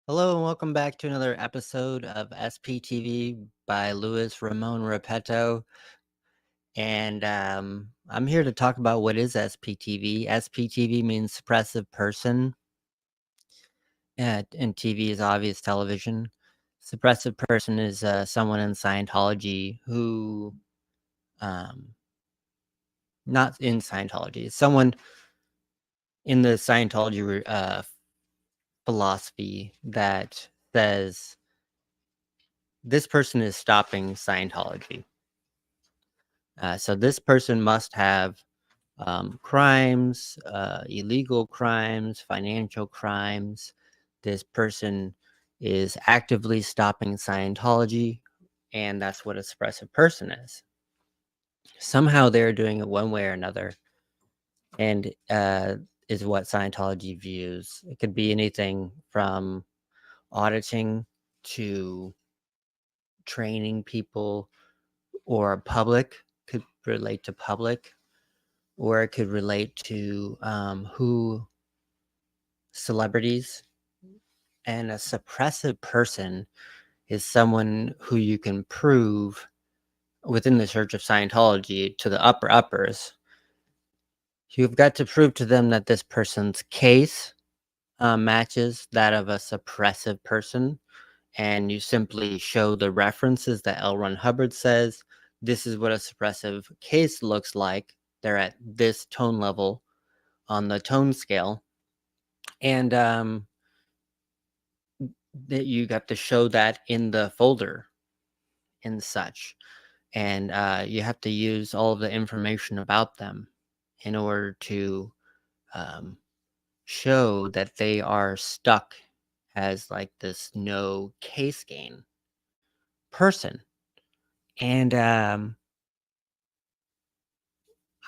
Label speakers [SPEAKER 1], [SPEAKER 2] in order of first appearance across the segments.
[SPEAKER 1] Hello and welcome back to another episode of SPTV by Louis Ramon Repetto. And I'm here to talk about what is SPTV. SPTV means suppressive person, and TV is obvious television. Suppressive person is someone in Scientology who, not in Scientology, it's someone in the Scientology philosophy that says this person is stopping Scientology. So this person must have crimes, illegal crimes, financial crimes. This person is actively stopping Scientology, and that's what a suppressive person is. Somehow they're doing it one way or another, and is what Scientology views. It could be anything from auditing to training people, or public, could relate to public, or it could relate to who celebrities. And a suppressive person is someone who you can prove within the Church of Scientology to the upper uppers. You've got to prove to them that this person's case matches that of a suppressive person, and you simply show the references that L. Ron Hubbard says. This is what a suppressive case looks like. They're at this tone level on the tone scale, and that you got to show that in the folder and such. And you have to use all of the information about them in order to show that they are stuck as like this no case gain person. And I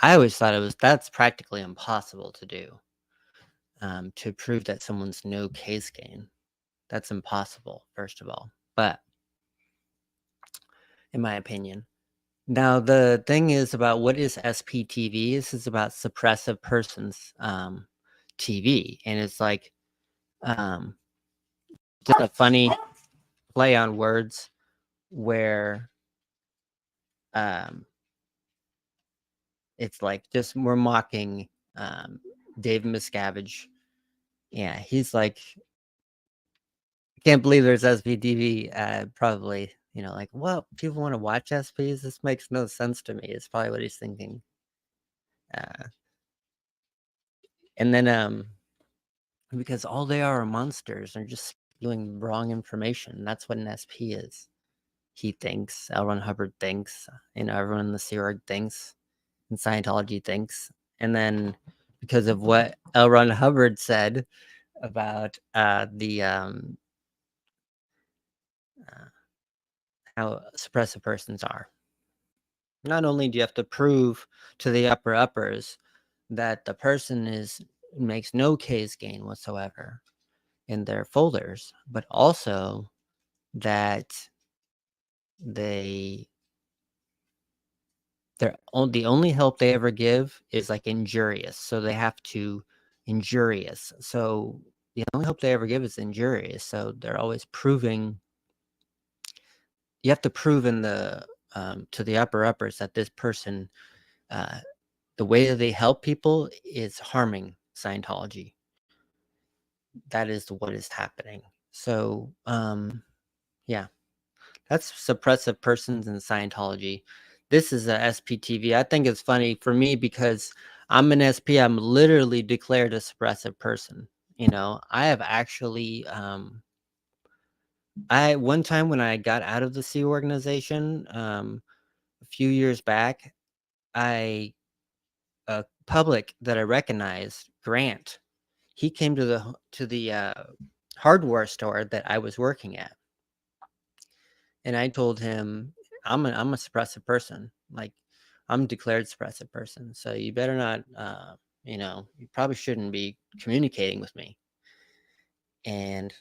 [SPEAKER 1] always thought that's practically impossible to do, to prove that someone's no case gain. That's impossible, first of all. But in my opinion, now the thing is about what is SPTV. This is about suppressive persons TV, and it's like just a funny play on words where it's like just we're mocking Dave Miscavige. Yeah, he's like, I can't believe there's SPTV. Probably, like, well, people want to watch SPs. This makes no sense to me. It's probably what he's thinking. And then because all they are monsters. They're just spewing wrong information. That's what an SP is. He thinks, L. Ron Hubbard thinks, everyone in the Sea Org thinks, and Scientology thinks. And then because of what L. Ron Hubbard said about how suppressive persons are, not only do you have to prove to the upper uppers that the person makes no case gain whatsoever in their folders, but also that the only help they ever give is like injurious. So they have to injurious. So the only help they ever give is injurious. So they're always proving. You have to prove in the to the upper uppers that this person, the way that they help people is harming Scientology. That is what is happening. So yeah. That's suppressive persons in Scientology. This is a SPTV. I think it's funny for me because I'm an SP. I'm literally declared a suppressive person. I have actually, one time when I got out of the Sea organization, a few years back, a public that I recognized, Grant, he came to the hardware store that I was working at. And I told him, I'm a suppressive person. Like, I'm a declared suppressive person. So you better not, you probably shouldn't be communicating with me. And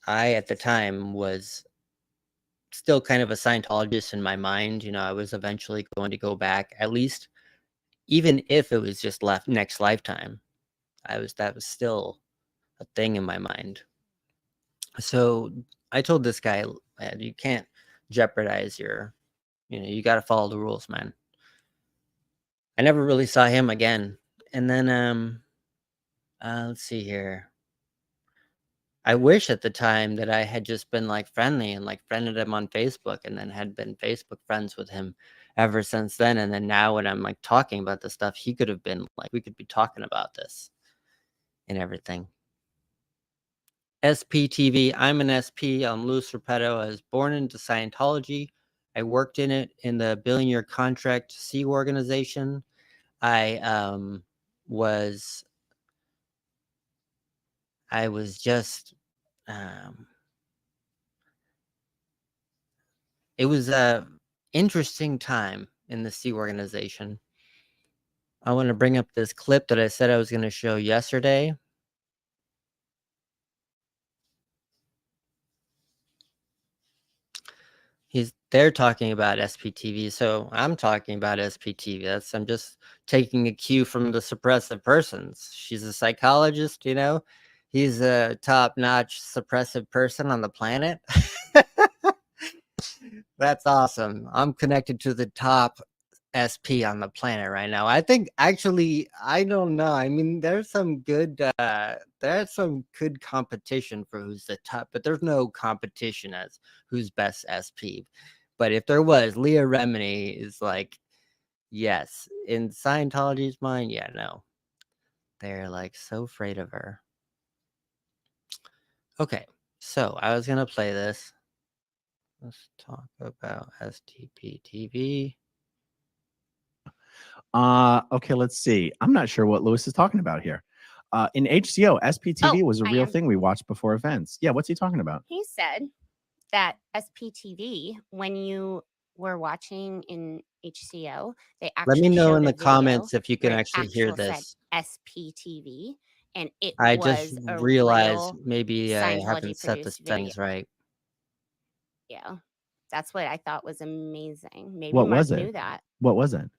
[SPEAKER 1] I, at the time, was still kind of a Scientologist in my mind. I was eventually going to go back, at least, even if it was just next lifetime. That was still a thing in my mind. So I told this guy, you can't jeopardize your, you got to follow the rules, man. I never really saw him again. And then, let's see here. I wish at the time that I had just been like friendly and like friended him on Facebook and then had been Facebook friends with him ever since then. And then now when I'm like talking about this stuff, he could have been like, we could be talking about this and everything. SPTV, I'm an SP. I'm Louis Repetto. I was born into Scientology. I worked in it in the billion-year contract C organization. I was just it was a interesting time in the C organization. I want to bring up this clip that I said I was going to show yesterday. They're talking about SPTV, so I'm talking about SPTV. I'm just taking a cue from the suppressive persons. She's a psychologist, He's a top-notch suppressive person on the planet. That's awesome. I'm connected to the top SP on the planet right now. I think actually, I don't know. I mean, there's some good competition for who's the top, but there's no competition as who's best SP. But if there was, Leah Remini is like, yes. In Scientology's mind, yeah, no. They're like so afraid of her. Okay, so I was gonna play this. Let's talk about STP-TV.
[SPEAKER 2] Okay, let's see. I'm not sure what Lewis is talking about here. In HCO, SPTV was a real thing we watched before events. Yeah, what's he talking about?
[SPEAKER 3] He said that SPTV, when you were watching in HCO, they actually
[SPEAKER 1] let me know
[SPEAKER 3] showed
[SPEAKER 1] in the
[SPEAKER 3] a
[SPEAKER 1] comments
[SPEAKER 3] video
[SPEAKER 1] if you can
[SPEAKER 3] where it
[SPEAKER 1] actually hear
[SPEAKER 3] said
[SPEAKER 1] this.
[SPEAKER 3] SPTV, and it
[SPEAKER 1] I
[SPEAKER 3] was
[SPEAKER 1] just
[SPEAKER 3] a
[SPEAKER 1] realized
[SPEAKER 3] real
[SPEAKER 1] maybe I haven't set the
[SPEAKER 3] Scientology-produced
[SPEAKER 1] settings
[SPEAKER 3] video.
[SPEAKER 1] right.
[SPEAKER 3] Yeah, that's what I thought was amazing. Maybe
[SPEAKER 2] What
[SPEAKER 3] Mark
[SPEAKER 2] was it?
[SPEAKER 3] knew that.
[SPEAKER 2] What was it?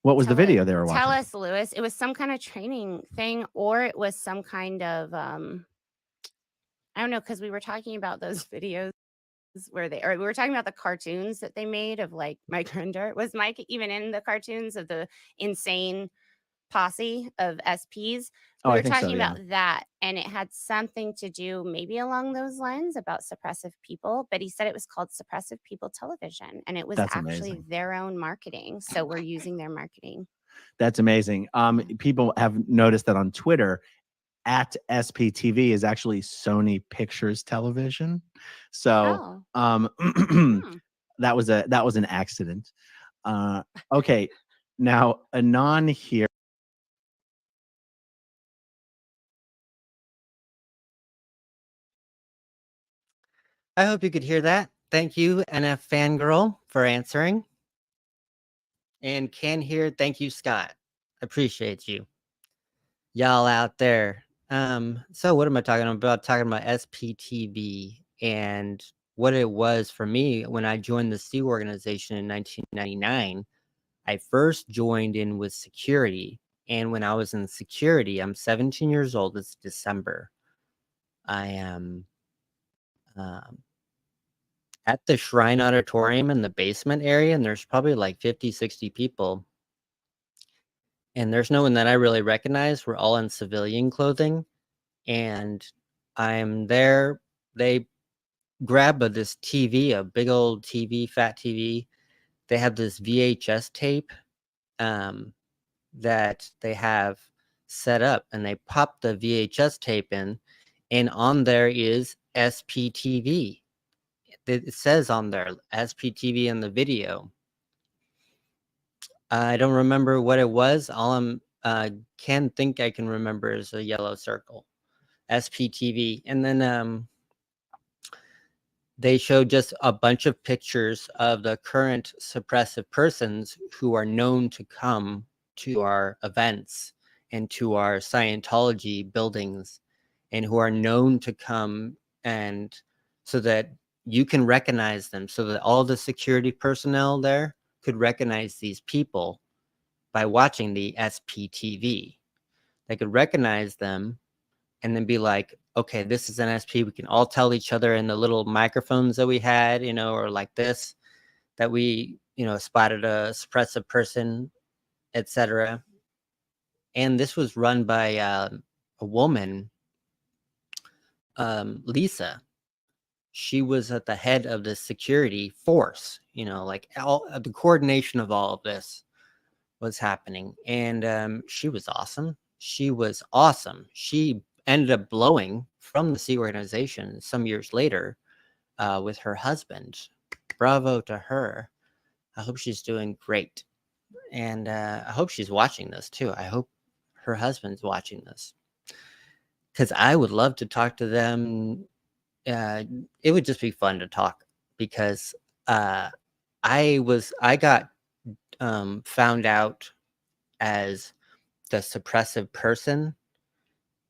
[SPEAKER 2] What was the video they were watching?
[SPEAKER 3] Tell us, Lewis. It was some kind of training thing, or it was some kind of I don't know, because we were talking about those videos where we were talking about the cartoons that they made of like Mike Render. Was Mike even in the cartoons of the insane posse of SPs? We were talking about that, and it had something to do maybe along those lines about suppressive people, but he said it was called Suppressive People Television, and it was actually their own marketing. So we're using their marketing.
[SPEAKER 2] That's amazing. People have noticed that on Twitter, at SPTV is actually Sony Pictures Television. So that was an accident. Okay, now Anon here.
[SPEAKER 1] I hope you could hear that. Thank you, NF Fangirl, for answering. And Can Hear, thank you, Scott. Appreciate you. Y'all out there. So what am I talking about? Talking about SPTV and what it was for me when I joined the C organization in 1999. I first joined in with security. And when I was in security, I'm 17 years old. It's December. I am at the Shrine Auditorium in the basement area, and there's probably like 50, 60 people. And there's no one that I really recognize. We're all in civilian clothing. And I'm there. They grab this TV, a big old TV, fat TV. They have this VHS tape that they have set up, and they pop the VHS tape in, and on there is SPTV. It says on there SPTV in the video. I don't remember what it was. All I can think I can remember is a yellow circle, SPTV, and then they show just a bunch of pictures of the current suppressive persons who are known to come to our events and to our Scientology buildings, and who are known to come, and so that you can recognize them, so that all the security personnel there could recognize these people by watching the SPTV. They could recognize them, and then be like, okay, this is an SP. We can all tell each other in the little microphones that we had, or like this, that we, spotted a suppressive person, etc. And this was run by a woman, Lisa. She was at the head of the security force, like all the coordination of all of this was happening. And she was awesome. She ended up blowing from the Sea Organization some years later with her husband. Bravo to her. I hope she's doing great. And I hope she's watching this too. I hope her husband's watching this, because I would love to talk to them. It would just be fun to talk, because I got found out as the suppressive person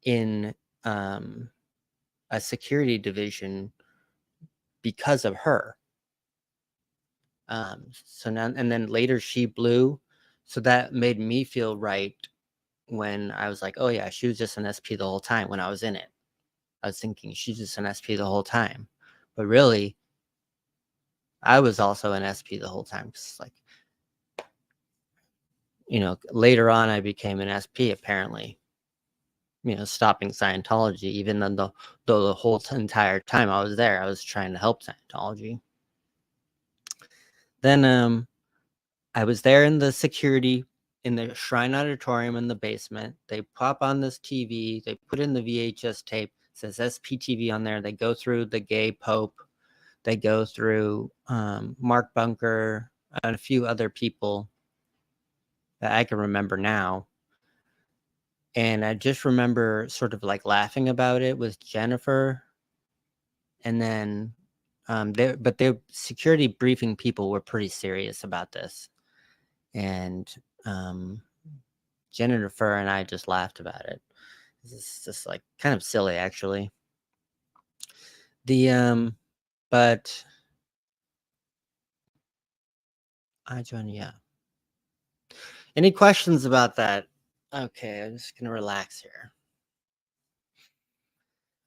[SPEAKER 1] in a security division because of her. So now, and then later she blew, so that made me feel right when I was like, oh yeah, she was just an SP the whole time. When I was in it, I was thinking she's just an SP the whole time, but really, I was also an SP the whole time. Cause like, later on, I became an SP apparently. Stopping Scientology, even though the whole entire time I was there, I was trying to help Scientology. Then I was there in the security in the Shrine Auditorium in the basement. They pop on this TV, they put in the VHS tape, it says SPTV on there. They go through the gay Pope, they go through Mark Bunker and a few other people that I can remember now. And I just remember sort of like laughing about it with Jennifer. And then their security briefing people were pretty serious about this. And Jennifer and I just laughed about it. It's just like kind of silly, actually. But I joined, yeah. Any questions about that? Okay, I'm just gonna relax here.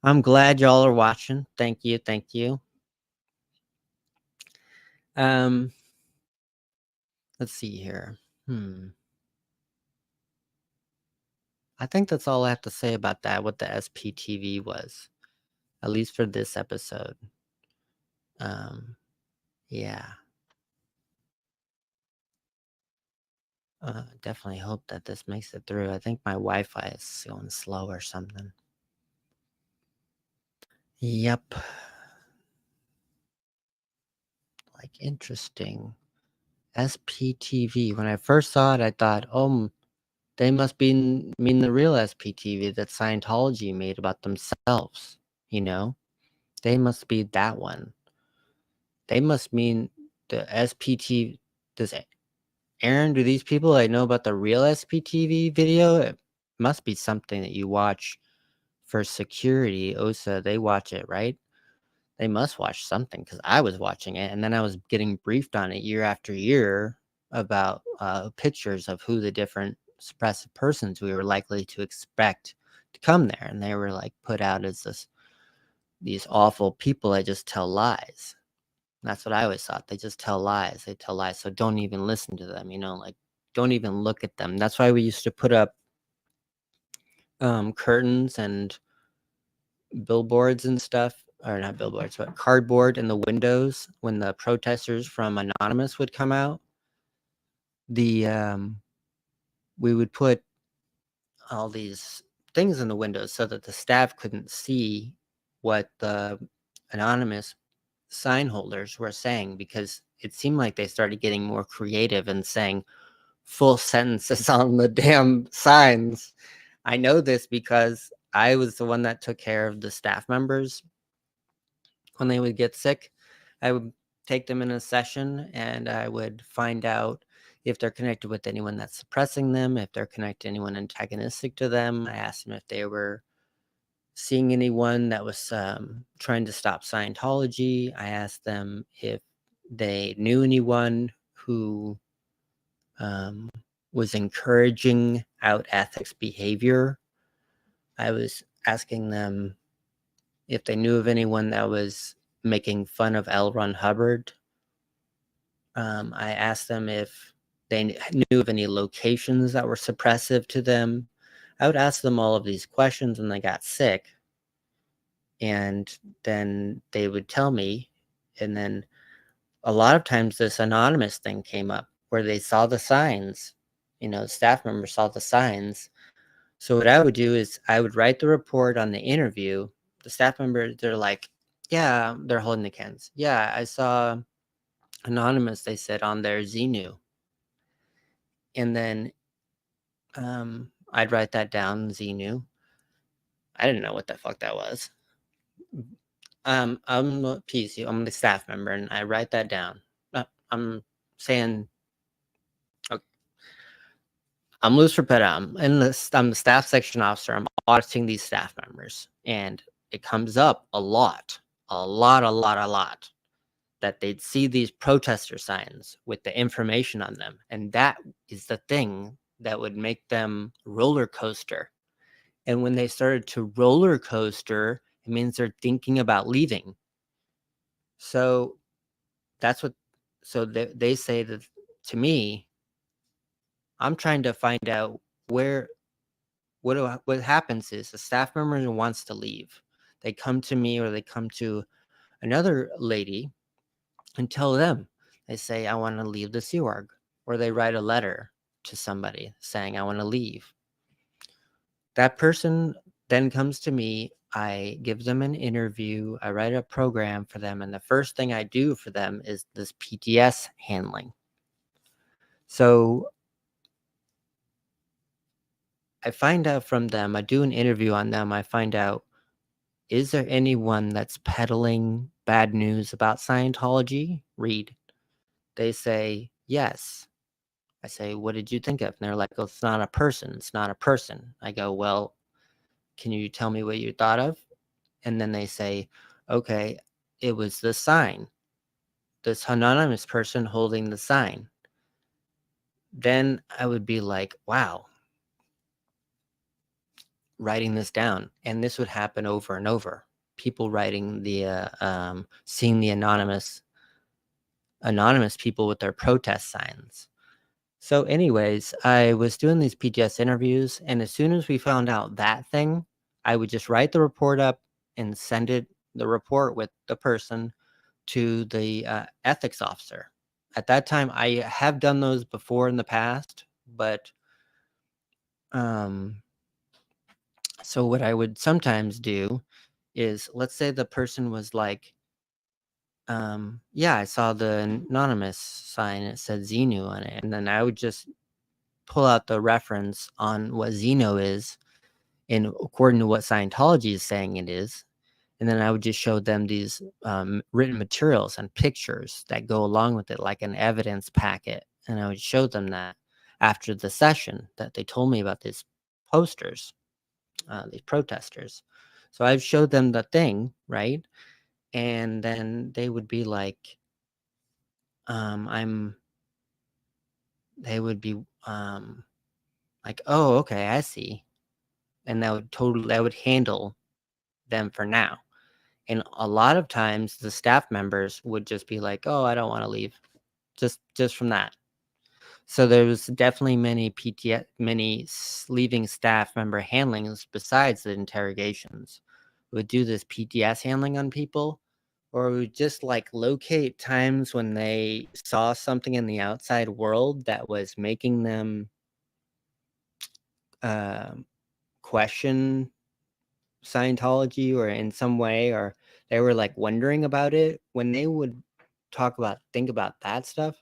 [SPEAKER 1] I'm glad y'all are watching. Thank you, thank you. Let's see here. I think that's all I have to say about that, what the SPTV was, at least for this episode. Yeah. Definitely hope that this makes it through. I think my Wi-Fi is going slow or something. Yep. Like, interesting. SPTV. When I first saw it, I thought, oh, they must mean the real SPTV that Scientology made about themselves. They must be that one. They must mean the SPTV. Does Aaron, do these people I know about the real SPTV video? It must be something that you watch for security. OSA, they watch it, right? They must watch something, because I was watching it, and then I was getting briefed on it year after year about pictures of who the different suppressive persons we were likely to expect to come there, and they were like put out as these awful people that just tell lies. And that's what I always thought. They just tell lies. They tell lies. So don't even listen to them. Like, don't even look at them. That's why we used to put up curtains and billboards and stuff, or not billboards, but cardboard in the windows when the protesters from Anonymous would come out. We would put all these things in the windows so that the staff couldn't see what the Anonymous sign holders were saying, because it seemed like they started getting more creative and saying full sentences on the damn signs. I know this because I was the one that took care of the staff members when they would get sick. I would take them in a session, and I would find out if they're connected with anyone that's suppressing them, if they're connected to anyone antagonistic to them. I asked them if they were seeing anyone that was trying to stop Scientology. I asked them if they knew anyone who was encouraging out ethics behavior. I was asking them if they knew of anyone that was making fun of L. Ron Hubbard. I asked them if they knew of any locations that were suppressive to them. I would ask them all of these questions when they got sick, and then they would tell me. And then a lot of times this anonymous thing came up where they saw the signs, staff members saw the signs. So what I would do is I would write the report on the interview. The staff members, they're like, yeah, they're holding the cans. Yeah, I saw anonymous, they said, on their Xenu. And then I'd write that down, Xenu. I didn't know what the fuck that was. I'm a PC, I'm the staff member, and I write that down. I'm saying, okay, I'm Luis Rapetta. I'm the staff section officer. I'm auditing these staff members, and it comes up a lot, that they'd see these protester signs with the information on them, and that is the thing that would make them roller coaster. And when they started to roller coaster, it means they're thinking about leaving. So that's what. So they say that to me. I'm trying to find out what happens is a staff member wants to leave. They come to me or they come to another lady and tell them. They say, I want to leave the Sea Org. Or they write a letter to somebody saying, I want to leave. That person then comes to me. I give them an interview. I write a program for them. And the first thing I do for them is this PTS handling. So I find out from them, I do an interview on them. I find out, is there anyone that's peddling bad news about Scientology? Read. They say, yes. I say, what did you think of? And they're like, oh, it's not a person. It's not a person. I go, well, can you tell me what you thought of? And then they say, okay, it was the sign. This anonymous person holding the sign. Then I would be like, wow, writing this down. And this would happen over and over. People writing seeing the anonymous people with their protest signs. So anyways, I was doing these PTS interviews, and as soon as we found out that thing, I would just write the report up and send the report with the person to the ethics officer. At that time, I have done those before in the past, but so what I would sometimes do is, let's say the person was like, yeah, I saw the anonymous sign. It said Xenu on it. And then I would just pull out the reference on what Xenu is and according to what Scientology is saying it is. And then I would just show them these written materials and pictures that go along with it, like an evidence packet. And I would show them that after the session that they told me about these posters, these protesters. So I've showed them the thing, right? And then they would be like, they would be like, oh, okay, I see. And that would handle them for now. And a lot of times the staff members would just be like, oh, I don't want to leave. Just from that. So there was definitely many leaving staff member handlings besides the interrogations. We would do this PTS handling on people, or we would just like locate times when they saw something in the outside world that was making them question Scientology or in some way, or they were like wondering about it. When they would think about that stuff,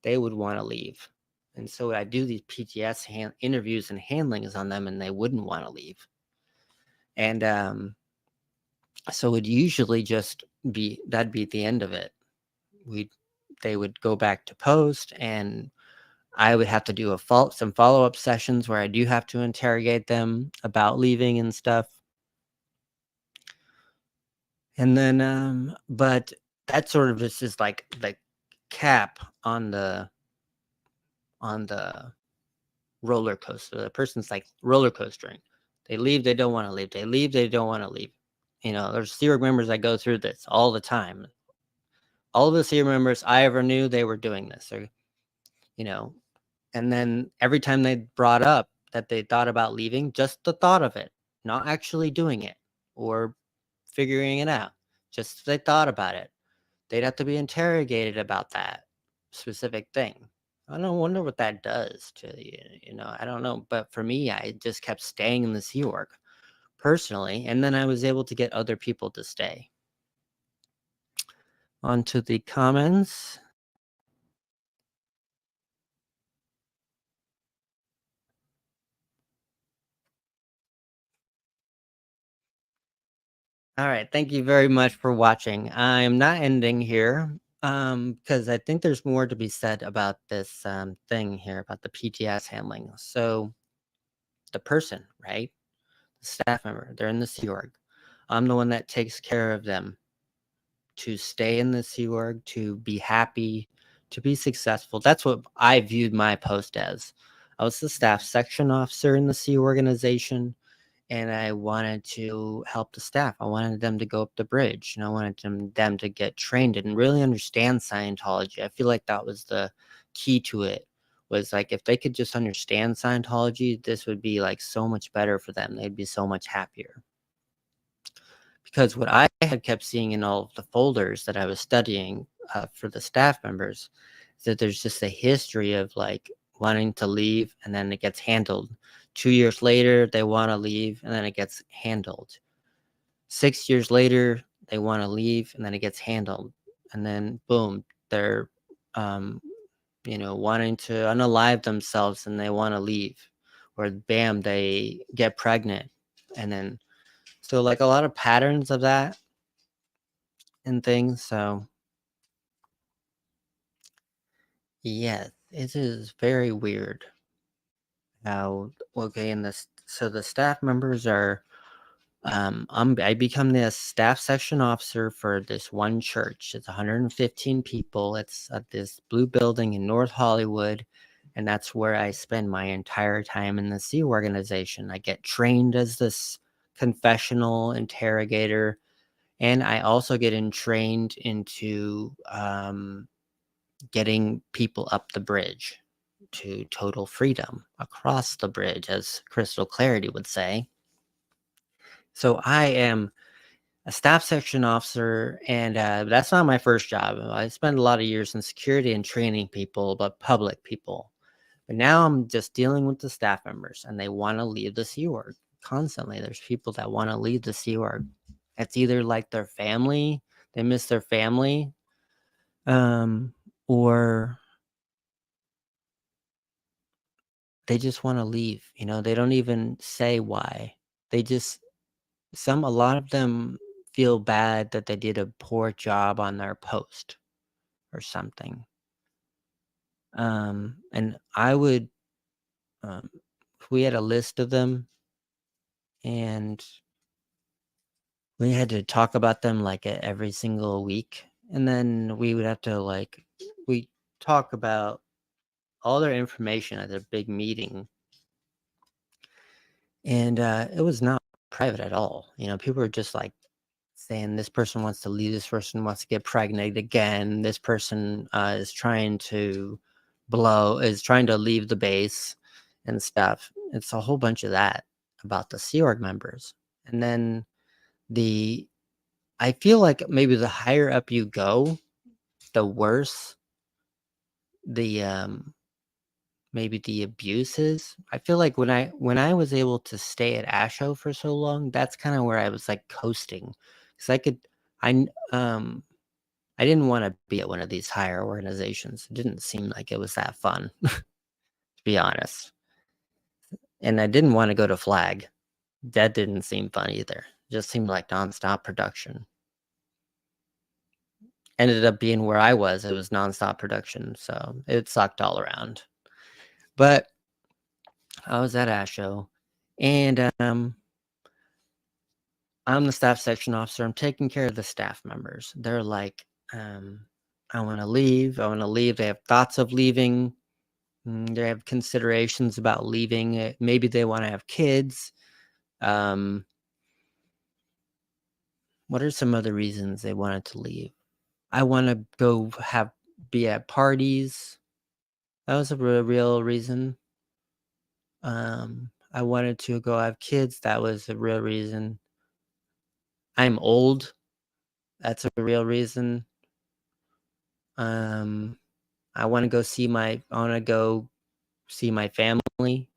[SPEAKER 1] they would want to leave. And so I do these PTS interviews and handlings on them, and they wouldn't want to leave. And so it would usually just that'd be the end of it. They would go back to post, and I would have to do some follow-up sessions where I do have to interrogate them about leaving and stuff. And then, but that sort of is like the cap on the roller coaster. The person's like roller coastering. They leave, they don't want to leave. They leave, they don't want to leave. You know, there's Sea Org members that go through this all the time. All of the Sea Org members I ever knew, they were doing this. Or, you know, and then every time they brought up that they thought about leaving, just the thought of it, not actually doing it or figuring it out, just they thought about it, they'd have to be interrogated about that specific thing. I don't wonder what that does to you. You know, I don't know. But for me, I just kept staying in the Sea Org personally, and then I was able to get other people to stay. On to the comments. All right, thank you very much for watching. I'm not ending here because I think there's more to be said about this thing here about the PTS handling. So the person, right? The staff member, they're in the Sea Org. I'm the one that takes care of them to stay in the Sea Org, to be happy, to be successful. That's what I viewed my post as. I was the staff section officer in the Sea organization, and I wanted to help the staff. I wanted them to go up the bridge, and I wanted them to get trained and really understand Scientology. I feel like that was the key to it, was like if they could just understand Scientology, this would be like so much better for them. They'd be so much happier. Because what I had kept seeing in all of the folders that I was studying for the staff members is that there's just a history of like wanting to leave and then it gets handled. 2 years later, they want to leave and then it gets handled. 6 years later, they want to leave and then it gets handled. And then boom, they're, you know, wanting to unalive themselves and they want to leave. Or bam, they get pregnant. And then, so like a lot of patterns of that and things. So yes, it is very weird how okay. And this, so the staff members are I become the staff section officer for this one church. It's 115 people. It's at this blue building in North Hollywood, and that's where I spend my entire time in the Sea organization. I get trained as this confessional interrogator, and I also get trained into getting people up the bridge to total freedom, across the bridge, as Crystal Clarity would say. So I am a staff section officer, and that's not my first job. I spent a lot of years in security and training people, but public people. But now I'm just dealing with the staff members, and they want to leave the Sea Org constantly. There's people that want to leave the Sea Org. It's either like their family, they miss their family, or they just want to leave. You know, they don't even say why. They just, a lot of them feel bad that they did a poor job on their post or something. And I would, we had a list of them and we had to talk about them like every single week. And then we would have to like, we talk about all their information at a big meeting. And it was not private at all. You know, people were just like saying this person wants to leave, this person wants to get pregnant again, this person is trying to leave the base and stuff. It's a whole bunch of that about the Sea Org members. And then I feel like maybe the higher up you go, the worse the maybe the abuse is. I feel like when I was able to stay at ASHO for so long, that's kind of where I was like coasting, because I didn't want to be at one of these higher organizations. It didn't seem like it was that fun, to be honest. And I didn't want to go to Flag. That didn't seem fun either. It just seemed like nonstop production. Ended up being where I was. It was nonstop production, so it sucked all around. But I was at ASHO, and I'm the staff section officer. I'm taking care of the staff members. They're like, I want to leave. I want to leave. They have thoughts of leaving. They have considerations about leaving. Maybe they want to have kids. What are some other reasons they wanted to leave? I want to go be at parties. That was a real reason. I wanted to go have kids. That was a real reason. I'm old. That's a real reason. I want to go see my family.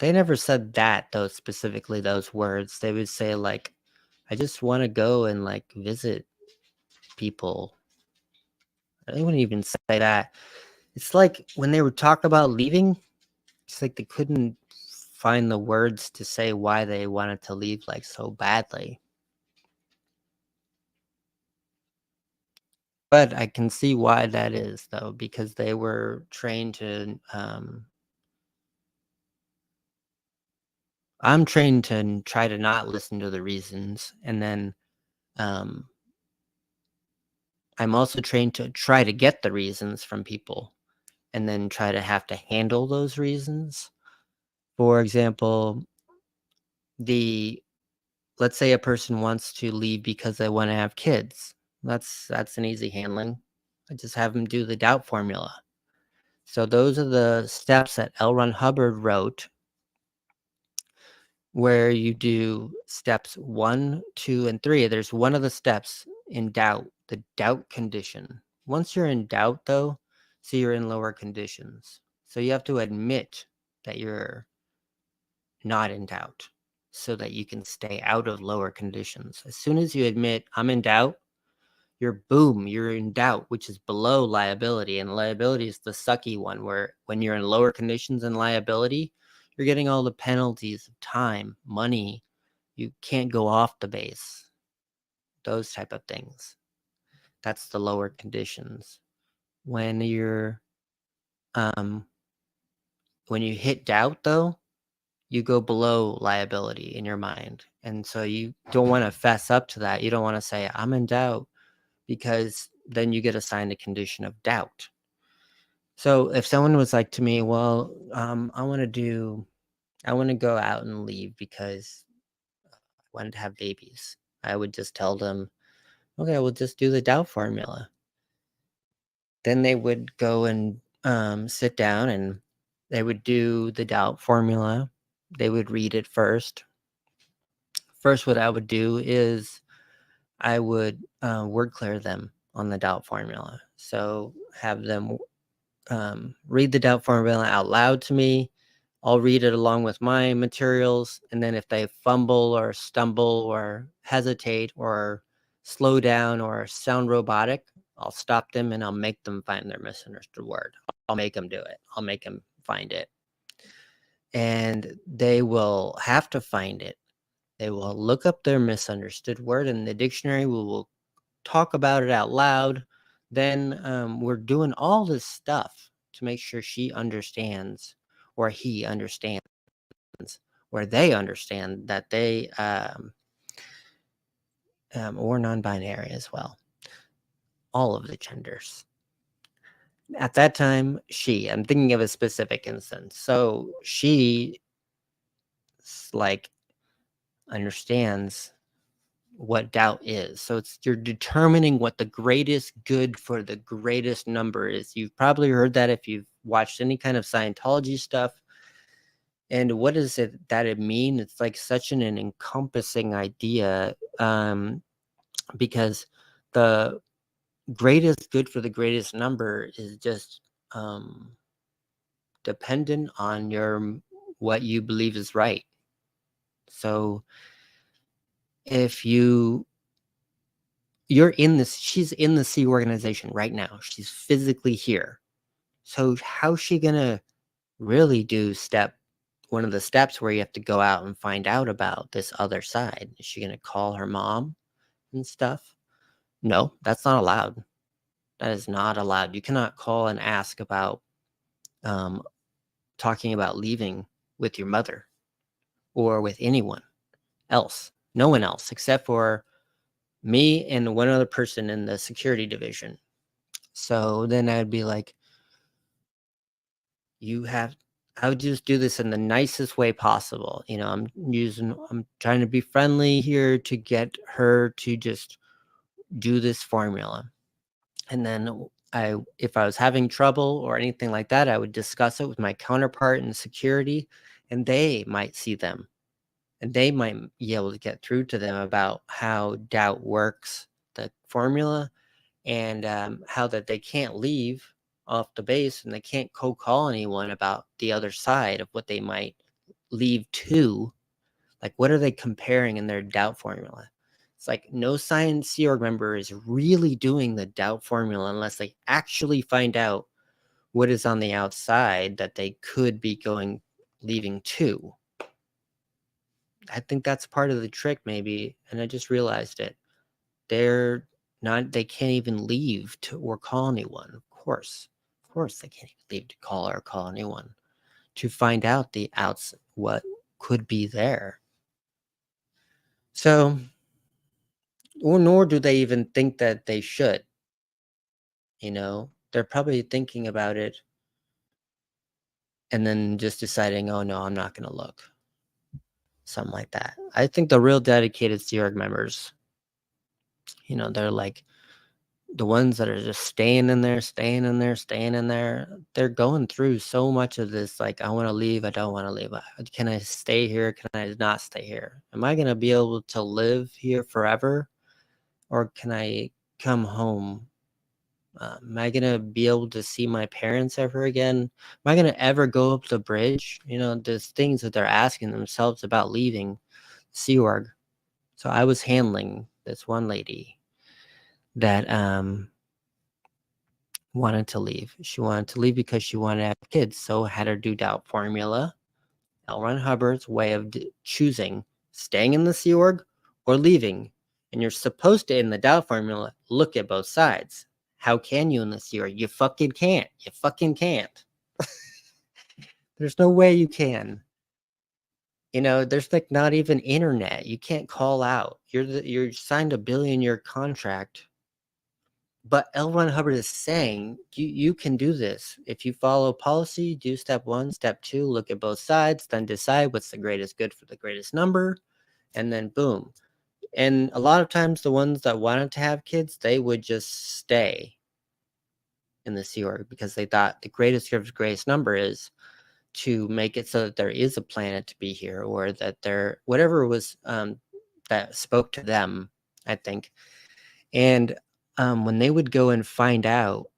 [SPEAKER 1] They never said that, though, specifically those words. They would say, like, I just want to go and, like, visit people. They wouldn't even say that. It's like when they would talk about leaving, it's like they couldn't find the words to say why they wanted to leave, like, so badly. But I can see why that is, though, because they were trained to, I'm trained to try to not listen to the reasons, and then I'm also trained to try to get the reasons from people, and then try to have to handle those reasons. For example, let's say a person wants to leave because they want to have kids. That's an easy handling. I just have them do the doubt formula. So those are the steps that L. Ron Hubbard wrote, where you do steps 1, 2, and 3. There's one of the steps in doubt, the doubt condition. Once you're in doubt, though, so you're in lower conditions. So you have to admit that you're not in doubt so that you can stay out of lower conditions. As soon as you admit, I'm in doubt, you're in doubt, which is below liability. And liability is the sucky one, where when you're in lower conditions in liability, you're getting all the penalties of time, money. You can't go off the base. Those type of things. That's the lower conditions. When you hit doubt, though, you go below liability in your mind. And so you don't want to fess up to that. You don't want to say, I'm in doubt, because then you get assigned a condition of doubt. So if someone was like to me, well, I want to go out and leave because I wanted to have babies, I would just tell them, okay, we'll just do the doubt formula. Then they would go and sit down and they would do the doubt formula. They would read it first. First, what I would do is I would word clear them on the doubt formula. So have them read the doubt formula out loud to me. I'll read it along with my materials. And then if they fumble or stumble or hesitate or slow down or sound robotic, I'll stop them and I'll make them find their misunderstood word. I'll make them do it. I'll make them find it. And they will have to find it. They will look up their misunderstood word in the dictionary. We will talk about it out loud. Then we're doing all this stuff to make sure she understands, or he understands, or they understand that they, or non-binary as well. All of the genders. At that time, I'm thinking of a specific instance. So she, like, understands what doubt is. So you're determining what the greatest good for the greatest number is. You've probably heard that if you've watched any kind of Scientology stuff. And what does it mean? It's like such an encompassing idea, because the greatest good for the greatest number is just dependent on what you believe is right. So if she's in the C organization right now. She's physically here. So how's she gonna really do one of the steps where you have to go out and find out about this other side? Is she gonna call her mom and stuff? No, that's not allowed. That is not allowed. You cannot call and ask about talking about leaving with your mother or with anyone else. No one else except for me and one other person in the security division. So then I'd be like, I would just do this in the nicest way possible. I'm trying to be friendly here to get her to just do this formula. And then if I was having trouble or anything like that, I would discuss it with my counterpart in security, and they might see them, and they might be able to get through to them about how doubt works, the formula, and how that they can't leave off the base and they can't call anyone about the other side of what they might leave to. Like, what are they comparing in their doubt formula? It's like no science Sea Org member is really doing the doubt formula unless they actually find out what is on the outside that they could be leaving to. I think that's part of the trick, maybe, and I just realized it. They can't even leave to or call anyone. Of course they can't even leave to call or call anyone to find out what could be there. So, or nor do they even think that they should. They're probably thinking about it and then just deciding, oh no, I'm not going to look. Something like that. I think the real dedicated Sea Org members, they're like the ones that are just staying in there, they're going through so much of this, like, I want to leave, I don't want to leave. Can I stay here? Can I not stay here? Am I going to be able to live here forever? Or can I come home? Am I going to be able to see my parents ever again? Am I going to ever go up the bridge? There's things that they're asking themselves about leaving Sea Org. So I was handling this one lady that wanted to leave. She wanted to leave because she wanted to have kids. So I had her do doubt formula. L. Ron Hubbard's way of choosing staying in the Sea Org or leaving. And you're supposed to, in the doubt formula, look at both sides. How can you in the Sea Org? You fucking can't. You fucking can't. There's no way you can. There's like not even internet. You can't call out. You're signed a billion-year contract. But L. Ron Hubbard is saying you can do this. If you follow policy, do step 1, step 2, look at both sides, then decide what's the greatest good for the greatest number, and then boom. And a lot of times the ones that wanted to have kids, they would just stay in the Sea Org because they thought the greatest good for the greatest number is to make it so that there is a planet to be here, or that there, whatever was that spoke to them, I think. And when they would go and find out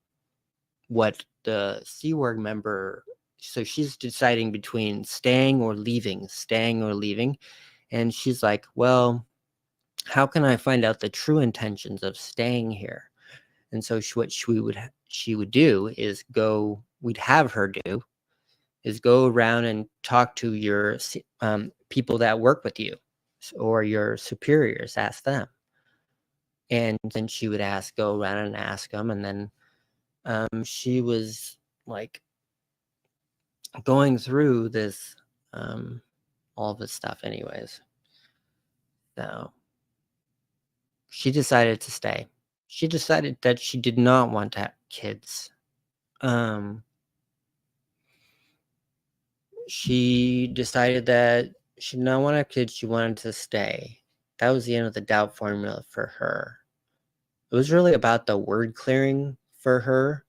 [SPEAKER 1] what the Sea Org member, so she's deciding between staying or leaving, and she's like, well, how can I find out the true intentions of staying here? And so what she would do is we'd have her do is go around and talk to your people that work with you or your superiors, ask them. And then she would go around and ask them. And then she was like going through this, all this stuff anyways. So she decided to stay. She decided that she did not want to have kids. She decided that she did not want to have kids. She wanted to stay. That was the end of the doubt formula for her. It was really about the word clearing for her,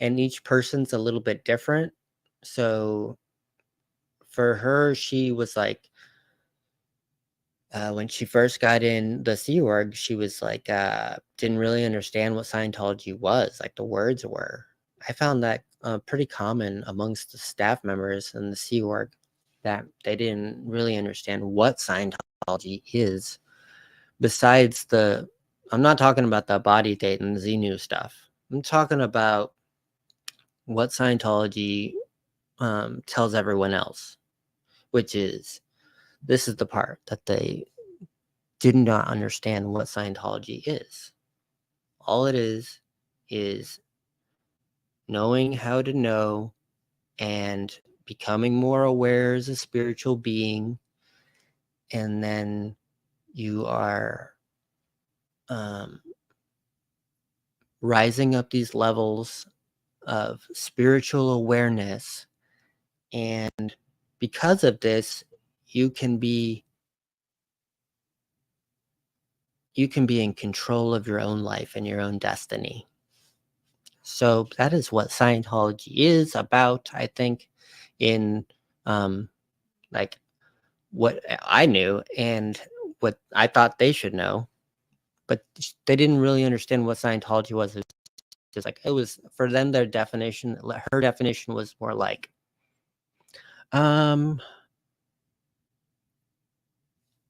[SPEAKER 1] and each person's a little bit different. So for her, she was like, when she first got in the Sea Org, she was like, didn't really understand what Scientology was, like the words were. I found that pretty common amongst the staff members in the Sea Org, that they didn't really understand what Scientology is. Besides I'm not talking about the body date and the Xenu stuff. I'm talking about what Scientology tells everyone else, which is, this is the part that they did not understand what Scientology is. All it is knowing how to know and becoming more aware as a spiritual being. And then you are rising up these levels of spiritual awareness And because of this, you can be in control of your own life and your own destiny. So that is what Scientology is about, I think, in like what I knew and what I thought they should know. But they didn't really understand what Scientology was. It was just like, it was for them, their definition, her definition was more like,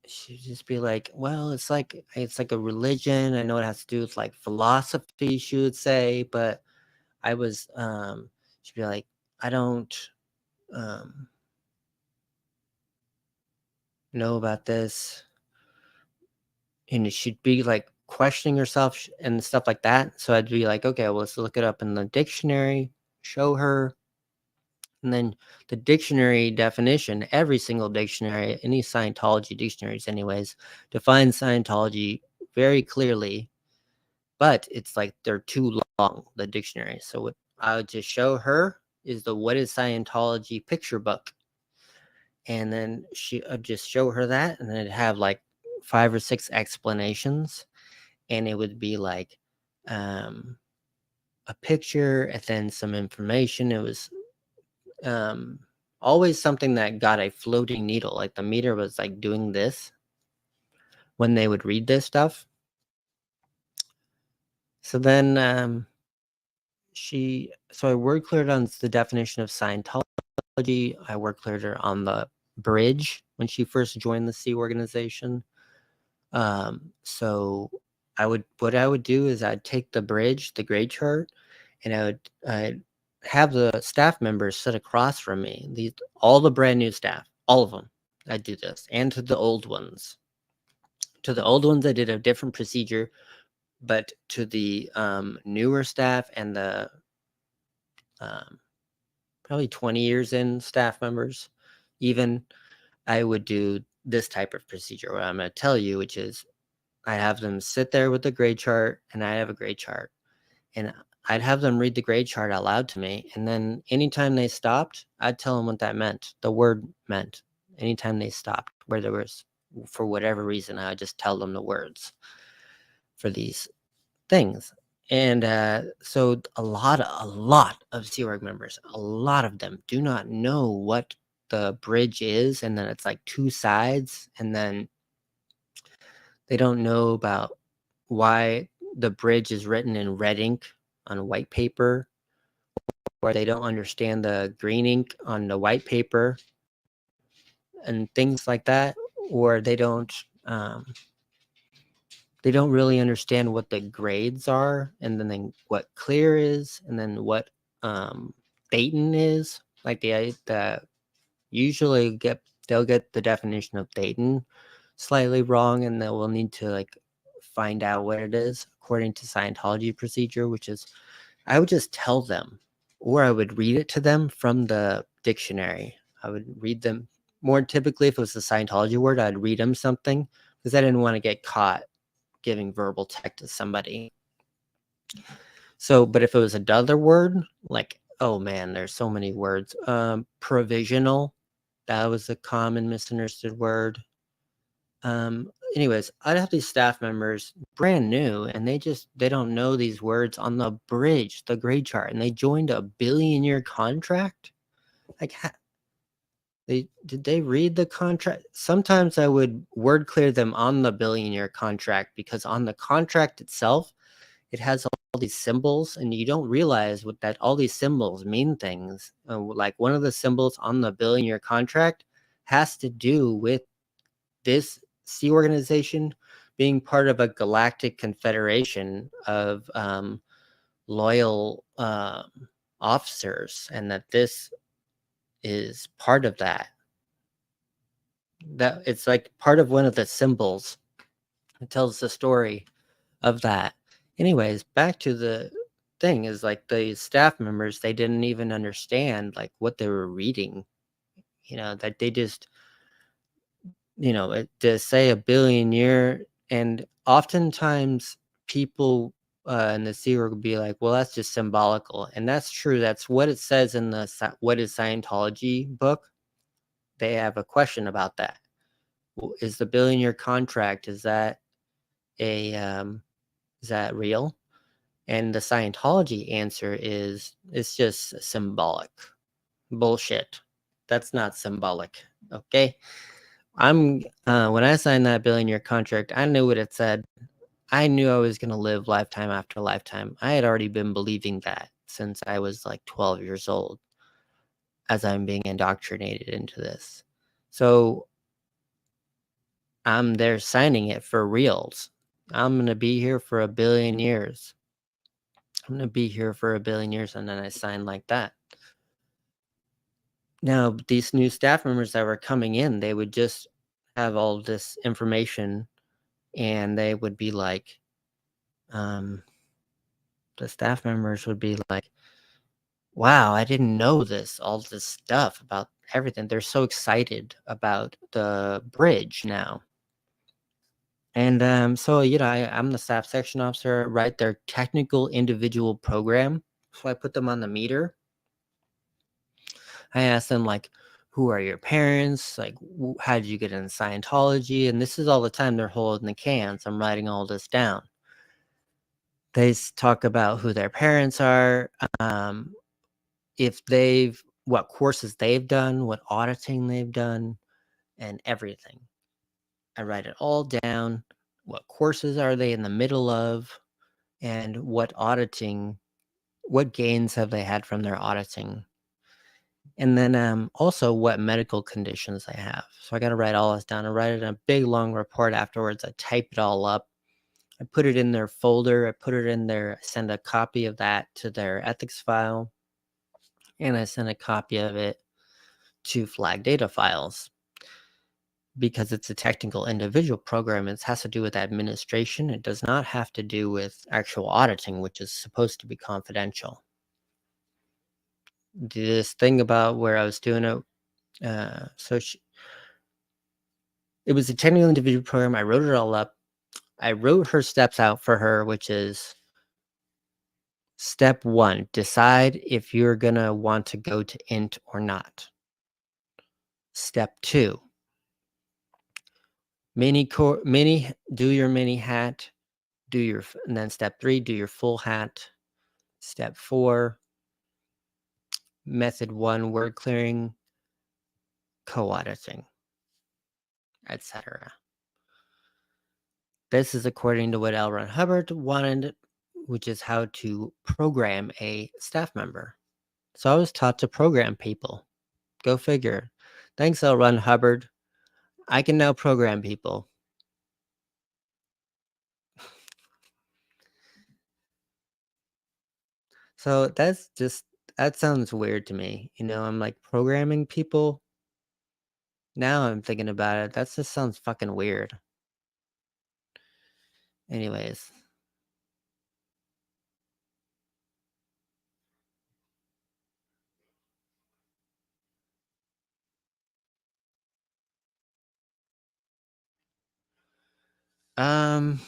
[SPEAKER 1] she'd just be like, well, it's like a religion. I know it has to do with like philosophy, she would say, but I was she'd be like, I don't know about this. And she'd be like questioning herself and stuff like that. So I'd be like, okay, well, let's look it up in the dictionary, show her. And then the dictionary definition, every single dictionary, any Scientology dictionaries, anyways, defines Scientology very clearly, but it's like they're too long, the dictionary. So what I would just show her is the What is Scientology picture book. And then I'd just show her that, and then it'd have like 5 or 6 explanations. And it would be like a picture and then some information. It was always something that got a floating needle. Like the meter was like doing this when they would read this stuff. So then I word cleared on the definition of Scientology. I word cleared her on the bridge when she first joined the Sea organization. So what I would do is I'd take the bridge, the grade chart, and I'd have the staff members sit across from me. All the brand new staff, all of them. I'd do this, and to the old ones. To the old ones, I did a different procedure, but to the newer staff and the probably 20 years in staff members, even, I would do this type of procedure. What I'm going to tell you, which is I have them sit there with the grade chart, and I have a grade chart, and I'd have them read the grade chart out loud to me. And then anytime they stopped, I'd tell them what that meant. The word meant anytime they stopped, where there was, for whatever reason, I would just tell them the words for these things. And so a lot of Sea Org members, a lot of them do not know what the bridge is. And then it's like 2 sides, and then they don't know about why the bridge is written in red ink on white paper, or they don't understand the green ink on the white paper and things like that, or they don't really understand what the grades are, and then what clear is, and then what Thetan is. Like the usually they'll get the definition of Thetan slightly wrong, and they will need to like find out what it is according to Scientology procedure, which is I would just tell them, or I would read it to them from the dictionary. I would read them more typically if it was a Scientology word, I'd read them something because I didn't want to get caught giving verbal tech to somebody. So, but if it was another word, like, oh man, there's so many words. Provisional, that was a common misunderstood word. Anyways, I'd have these staff members brand new, and they don't know these words on the bridge, the grade chart, and they joined a billion-year contract. Like, did they read the contract? Sometimes I would word clear them on the billion-year contract, because on the contract itself, it has all these symbols, and you don't realize all these symbols mean things. Like one of the symbols on the billion-year contract has to do with this Sea organization being part of a galactic confederation of loyal officers, and that this is part of that. That it's like part of one of the symbols. It tells the story of that. Anyways, back to the thing is like the staff members, they didn't even understand like what they were reading. That they just to say a billion year, and oftentimes people and the Sea Org would be like, well, that's just symbolical. And that's true. That's what it says in the What is Scientology book. They have a question about that. Is the billion-year contract, is that real? And the Scientology answer is, it's just symbolic. Bullshit. That's not symbolic. Okay. When I signed that billion-year contract, I knew what it said. I knew I was going to live lifetime after lifetime. I had already been believing that since I was like 12 years old, as I'm being indoctrinated into this. So I'm there signing it for reals. I'm going to be here for 1 billion years. I'm going to be here for 1 billion years. And then I signed like that. Now, these new staff members that were coming in, they would just have all this information and they would be like, the staff members would be like, wow, I didn't know all this stuff about everything. They're so excited about the bridge now. And so, I'm the staff section officer, write their technical individual program. So I put them on the meter. I ask them, like, who are your parents? Like, how did you get into Scientology? And this is all the time they're holding the cans. I'm writing all this down. They talk about who their parents are, what courses they've done, what auditing they've done, and everything. I write it all down. What courses are they in the middle of? And what gains have they had from their auditing? And then also what medical conditions they have. So I got to write all this down. I write it in a big long report afterwards. I type it all up. I put it in their folder. I put it in there. I send a copy of that to their ethics file. And I send a copy of it to flag data files. Because it's a technical individual program, it has to do with administration. It does not have to do with actual auditing, which is supposed to be confidential. This thing about where I was doing it, it was a technical individual program. I wrote it all up. I wrote her steps out for her, which is step 1, decide if you're going to want to go to INT or not. Step 2, do your mini hat, and then step 3, do your full hat. Step 4, method 1, word clearing, co-auditing, etc. This is according to what L. Ron Hubbard wanted, which is how to program a staff member. So I was taught to program people. Go figure. Thanks, L. Ron Hubbard. I can now program people. So that sounds weird to me. I'm like programming people. Now I'm thinking about it. That just sounds fucking weird. Anyways. Um,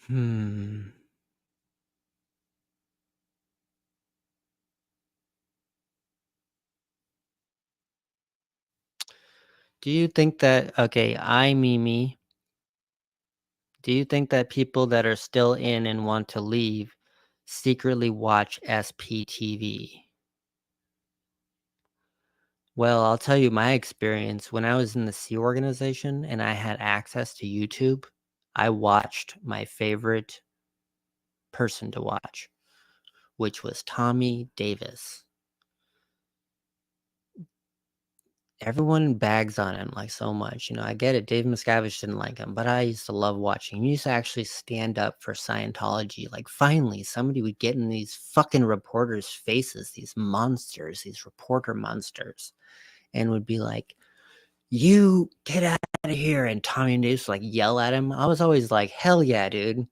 [SPEAKER 1] hmm. Do you think that, okay, me, do you think that people that are still in and want to leave secretly watch SPTV? Well, I'll tell you my experience. When I was in the Sea organization and I had access to YouTube, I watched my favorite person to watch, which was Tommy Davis. Everyone bags on him like so much. I get it. Dave Miscavige didn't like him, but I used to love watching him. He used to actually stand up for Scientology. Like finally, somebody would get in these fucking reporters' faces, these monsters, these reporter monsters, and would be like, "You get out of here!" And Tommy Davis would like yell at him. I was always like, "Hell yeah, dude!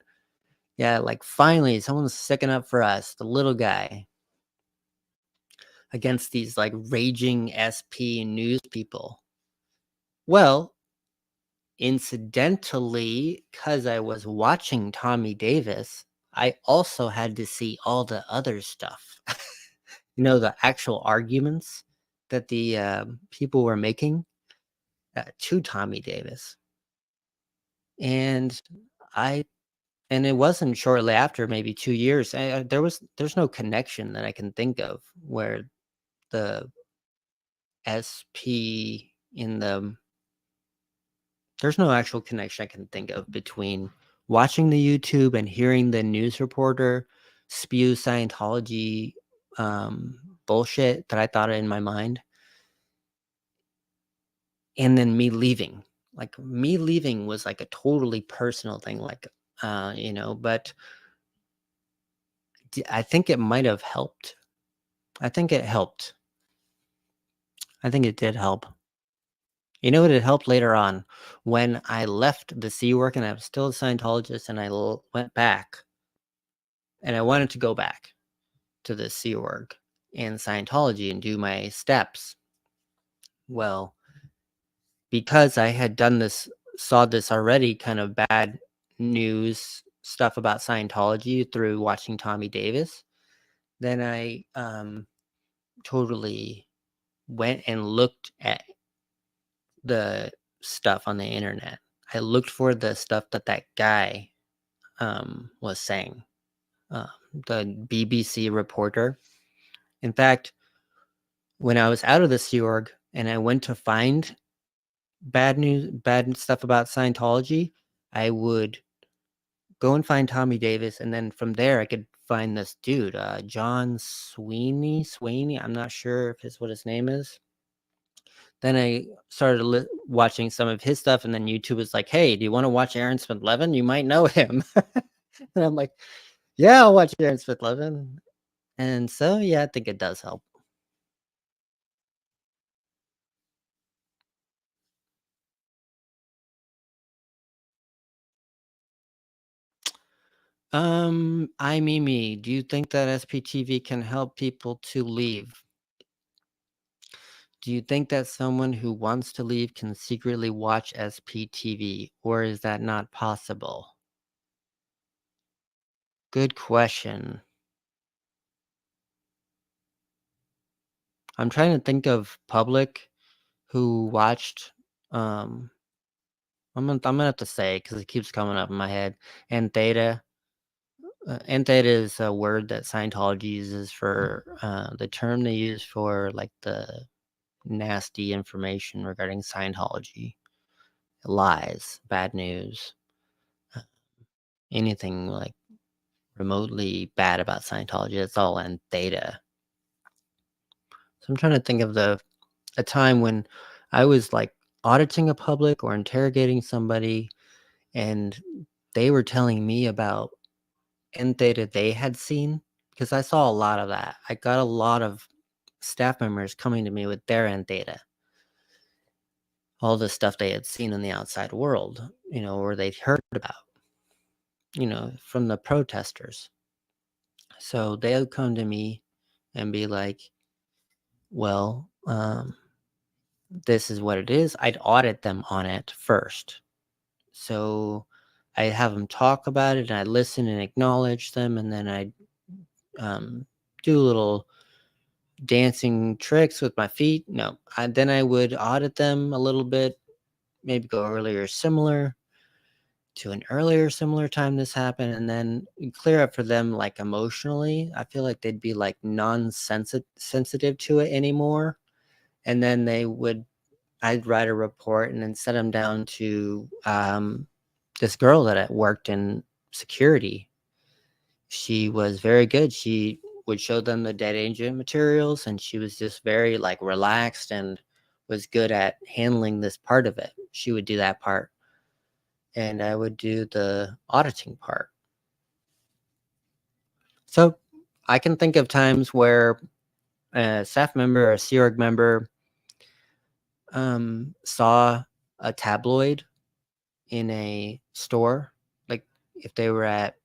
[SPEAKER 1] Yeah, like finally, someone's sticking up for us, the little guy." against these like raging SP news people. Well, incidentally, because I was watching Tommy Davis, I also had to see all the other stuff. The actual arguments that the people were making to Tommy Davis. And it wasn't shortly after, maybe 2 years. There's no connection that I can think of where the SP there's no actual connection I can think of between watching the YouTube and hearing the news reporter spew Scientology bullshit that I thought in my mind, and then me leaving. Like, me leaving was like a totally personal thing, like, but I think it might have helped. I think it helped. I think it did help. You know what? It helped later on when I left the Sea Work and I was still a Scientologist, and I went back and I wanted to go back to the Sea Work and Scientology and do my steps. Well, because I had saw this already kind of bad news stuff about Scientology through watching Tommy Davis, then I totally went and looked at the stuff on the internet. I looked for the stuff that guy was saying, the BBC reporter. In fact, when I was out of the Sea Org and I went to find bad stuff about Scientology, I would go and find Tommy Davis, and then from there I could find this dude, John Sweeney. I'm not sure if what his name is. Then I started watching some of his stuff, and then YouTube was like, "Hey, do you want to watch Aaron Smith-Levin? You might know him." And I'm like, "Yeah, I'll watch Aaron Smith-Levin." And so, yeah, I think it does help. Mimi, do you think that SPTV can help people to leave? Do you think that someone who wants to leave can secretly watch SPTV, or is that not possible? Good question. I'm trying to think of public who watched. I'm gonna have to say because it keeps coming up in my head. And theta. And theta is a word that Scientology uses for the term they use for like the nasty information regarding Scientology, lies, bad news, anything like remotely bad about Scientology. It's all in theta. So I'm trying to think of a time when I was like auditing a public or interrogating somebody, and they were telling me about N theta they had seen, because I saw a lot of that. I got a lot of staff members coming to me with their N theta, all the stuff they had seen in the outside world, or they'd heard about, from the protesters. So they would come to me and be like, well, this is what it is. I'd audit them on it first. So I have them talk about it, and I listen and acknowledge them, and then I do little dancing tricks with my feet. No, then I would audit them a little bit, maybe go earlier similar to an earlier similar time this happened, and then clear up for them like emotionally. I feel like they'd be like sensitive to it anymore, and then I'd write a report and then send them down to this girl that worked in security. She was very good. She would show them the dead agent materials, and she was just very like relaxed and was good at handling this part of it. She would do that part, and I would do the auditing part. So I can think of times where a staff member or a Sea Org member saw a tabloid in a store, like if they were at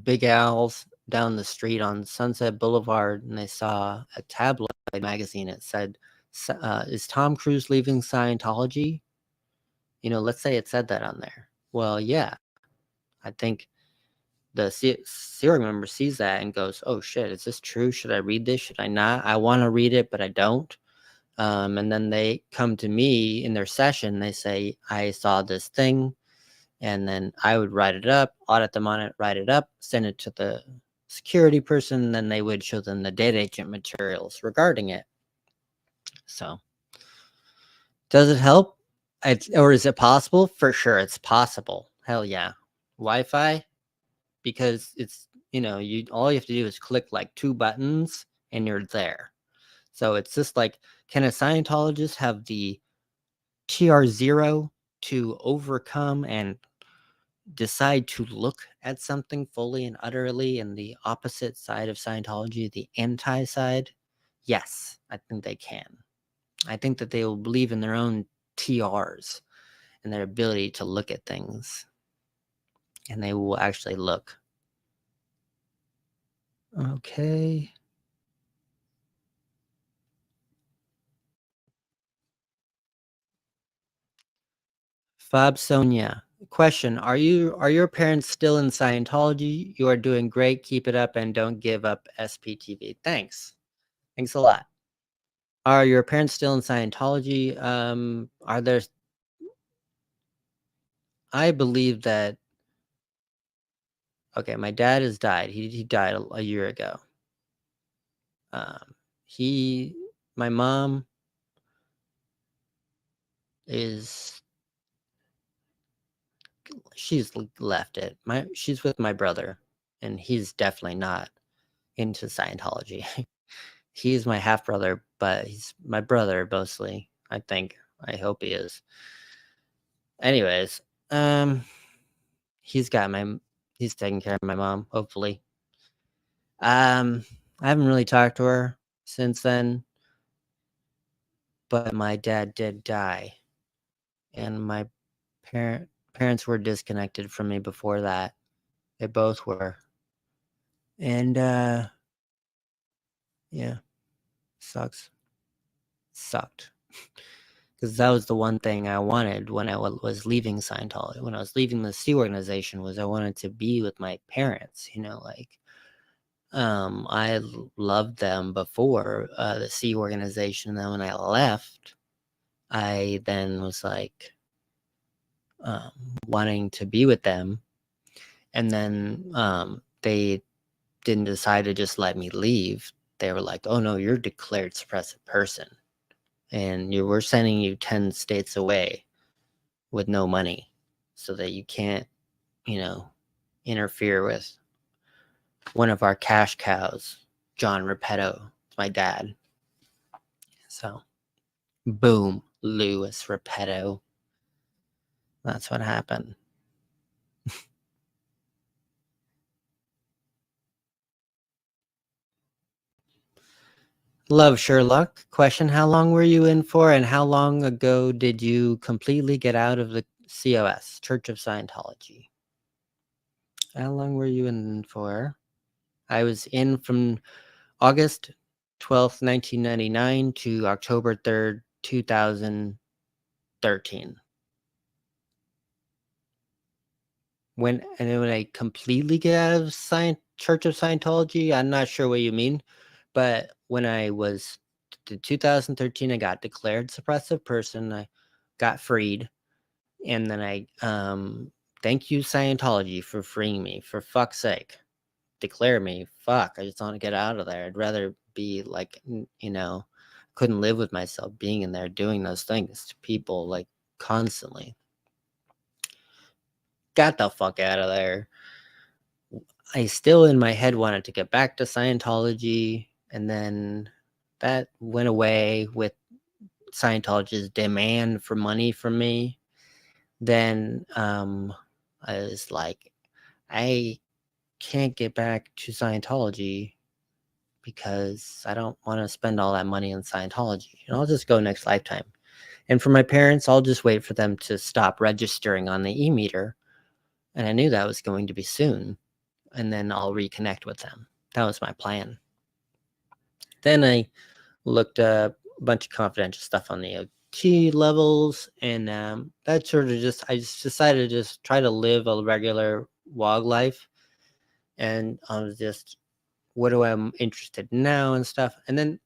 [SPEAKER 1] Big Al's down the street on Sunset Boulevard, and I saw a tabloid magazine. It said, is Tom Cruise leaving Scientology? You know, let's say it said that on there. Well, yeah, I think the serial member sees that and goes, oh shit, is this true? Should I read this? Should I not? I want to read it, but I don't. And then they come to me in their session. They say, I saw this thing. And then I would write it up, audit them on it, write it up, send it to the security person. And then they would show them the data agent materials regarding it. So does it help? Or is it possible? For sure, it's possible. Hell yeah. Wi-Fi? Because it's, you know, all you have to do is click like 2 buttons and you're there. So it's just like, can a Scientologist have the TR0 to overcome and decide to look at something fully and utterly in the opposite side of Scientology, the anti-side? Yes, I think they can. I think that they will believe in their own TRs and their ability to look at things. And they will actually look. Okay. Fab Sonia. Question: Are your parents still in Scientology? You are doing great. Keep it up and don't give up SPTV. Thanks. Thanks a lot. Are your parents still in Scientology? Are there? I believe that. Okay, my dad has died. He died a year ago. My mom she's left it. She's with my brother, and he's definitely not into Scientology. He's my half brother, but he's my brother mostly. I think. I hope he is. Anyways, he's taking care of my mom, hopefully. I haven't really talked to her since then, but my dad did die, and my parents were disconnected from me before that. They both were, and yeah, sucked, because that was the one thing I wanted when I was leaving Scientology. When I was leaving the Sea organization, was I wanted to be with my parents. You know, like. I loved them before the Sea organization. And then when I left, I then was like wanting to be with them. And then they didn't decide to just let me leave. They were like, oh no, you're a declared suppressive person. And we're sending you 10 states away with no money so that you can't, you know, interfere with one of our cash cows, John Repetto, my dad. So, boom, Louis Repetto. That's what happened. Love Sherlock. Question: how long were you in for, and how long ago did you completely get out of the COS, Church of Scientology? How long were you in for? I was in from August 12th, 1999 to October 3rd, 2013. When I completely get out of Church of Scientology, I'm not sure what you mean, but when I was in 2013, I got declared suppressive person. I got freed, and then I thank you Scientology for freeing me. For fuck's sake, declare me. Fuck, I just want to get out of there. I'd rather be like, you know, couldn't live with myself being in there doing those things to people like constantly. Got the fuck out of there. I still in my head wanted to get back to Scientology, and then that went away with Scientology's demand for money from me. Then I was like, I can't get back to Scientology because I don't want to spend all that money on Scientology. And I'll just go next lifetime. And for my parents, I'll just wait for them to stop registering on the e-meter. And I knew that was going to be soon. and then I'll reconnect with them. That was my plan. Then I looked up a bunch of confidential stuff on the OT levels, and that sort of I just decided to just try to live a regular WOG life, and I was just, what do I'm interested in now and stuff. And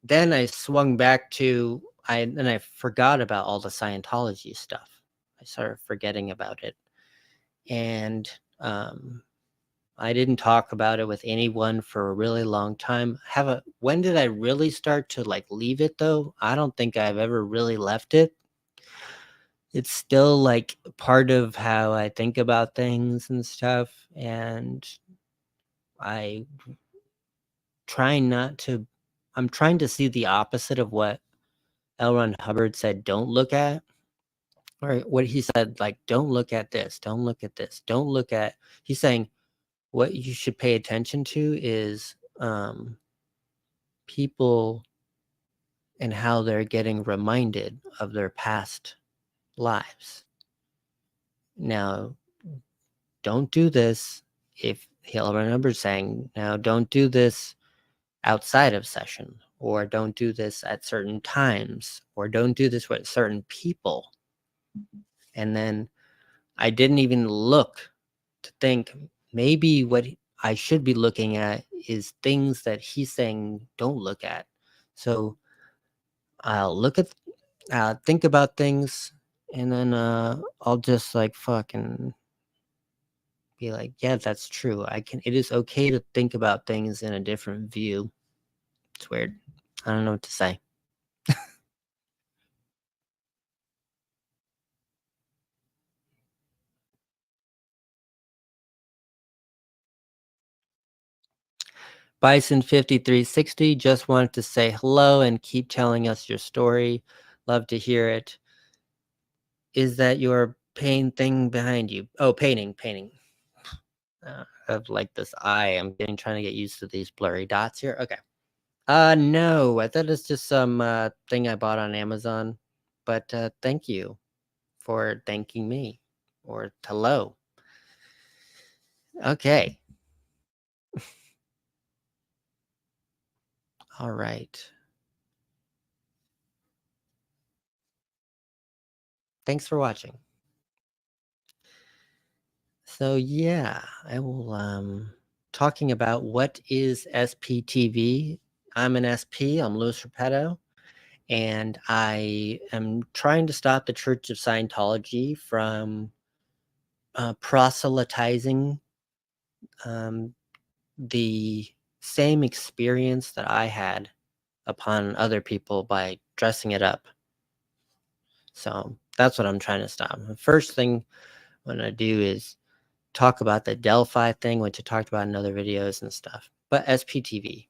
[SPEAKER 1] then I swung back to I forgot about all the Scientology stuff. I started forgetting about it, and I didn't talk about it with anyone for a really long time. When did I really start to like leave it though? I don't think I've ever really left it. It's still like part of how I think about things and stuff, and I I'm trying to see the opposite of what L. Ron Hubbard said don't look at, or what he said, like, don't look at this, don't look at this, don't look at. He's saying what you should pay attention to is people and how they're getting reminded of their past lives. Now, don't do this if he'll remember saying, now don't do this outside of session, or don't do this at certain times, or don't do this with certain people. And then I didn't even look to think maybe what I should be looking at is things that he's saying don't look at. So I'll think about things, and then I'll just like fucking be like, yeah, that's true. It is okay to think about things in a different view. It's weird. I don't know what to say. Bison 5360 just wanted to say hello and keep telling us your story. Love to hear it. Is that your pain thing behind you? Oh, painting. Of like this eye. I'm trying to get used to these blurry dots here. Okay. No, I thought it's just some thing I bought on Amazon. But thank you for thanking me. Or hello. Okay. All right. Thanks for watching. So yeah, I will talking about what is SPTV. I'm an SP, I'm Louis Repetto, and I am trying to stop the Church of Scientology from proselytizing the same experience that I had upon other people by dressing it up. So that's what I'm trying to stop. The first thing I'm going to do is talk about the Delphi thing, which I talked about in other videos and stuff. But SPTV.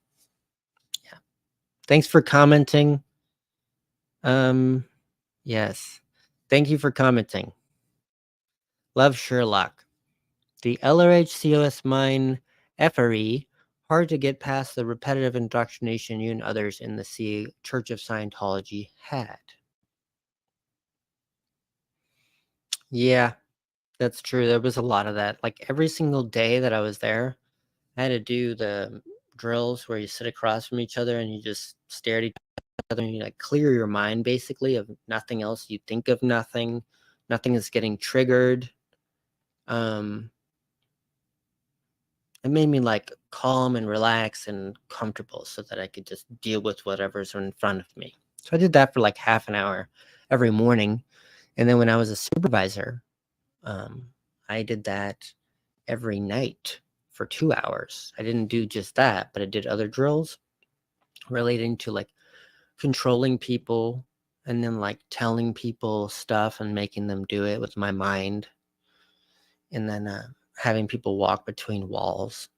[SPEAKER 1] Yeah. Thanks for commenting. Yes. Thank you for commenting. Love Sherlock. The LRHCOS mine FRE, hard to get past the repetitive indoctrination you and others in the Church of Scientology had. Yeah, that's true. There was a lot of that. Like every single day that I was there, I had to do the drills where you sit across from each other and you just stare at each other and you like clear your mind basically of nothing else. You think of nothing. Nothing is getting triggered. It made me like calm and relax and comfortable so that I could just deal with whatever's in front of me. So I did that for like half an hour every morning. And then when I was a supervisor, I did that every night for 2 hours. I didn't do just that, but I did other drills relating to like controlling people and then like telling people stuff and making them do it with my mind. And then having people walk between walls.